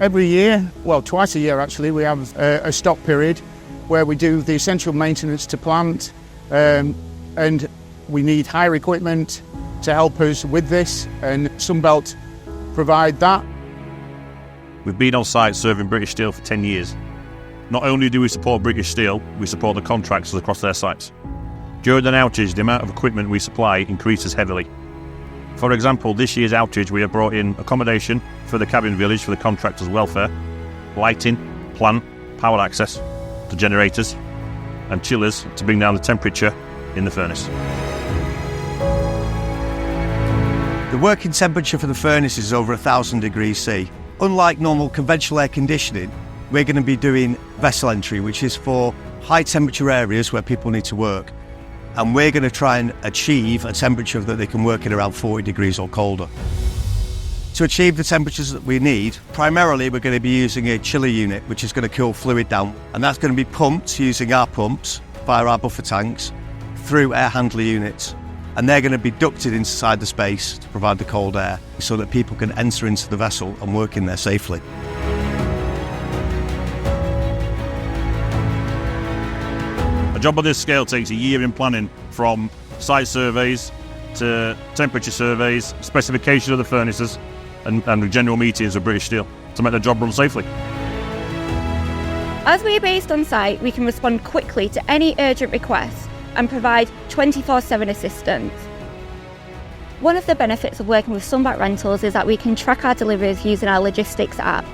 Every year, well, twice a year actually, we have a stop period where we do the essential maintenance to plant, and we need hire equipment to help us with this, and Sunbelt provide that. We've been on site serving British Steel for 10 years. Not only do we support British Steel, we support the contractors across their sites. During an outage, the amount of equipment we supply increases heavily. For example, this year's outage, we have brought in accommodation for the cabin village for the contractors' welfare, lighting, plant, power access, the generators, and chillers to bring down the temperature in the furnace. The working temperature for the furnace is over 1,000 degrees C. Unlike normal conventional air conditioning, we're going to be doing vessel entry, which is for high temperature areas where people need to work. And we're going to try and achieve a temperature that they can work in around 40 degrees or colder. To achieve the temperatures that we need, primarily we're going to be using a chiller unit, which is going to cool fluid down. And that's going to be pumped using our pumps via our buffer tanks through air handler units. And they're going to be ducted inside the space to provide the cold air so that people can enter into the vessel and work in there safely. A job of this scale takes a year in planning, from site surveys to temperature surveys, specification of the furnaces, and general meetings with British Steel to make the job run safely. As we are based on site, we can respond quickly to any urgent requests and provide 24/7 assistance. One of the benefits of working with Sunbelt Rentals is that we can track our deliveries using our logistics app.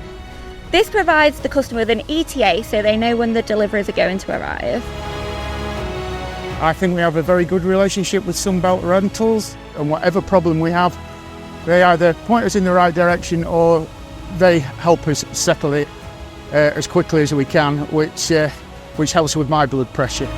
This provides the customer with an ETA so they know when the deliveries are going to arrive. I think we have a very good relationship with Sunbelt Rentals, and whatever problem we have, they either point us in the right direction or they help us settle it as quickly as we can, which helps with my blood pressure.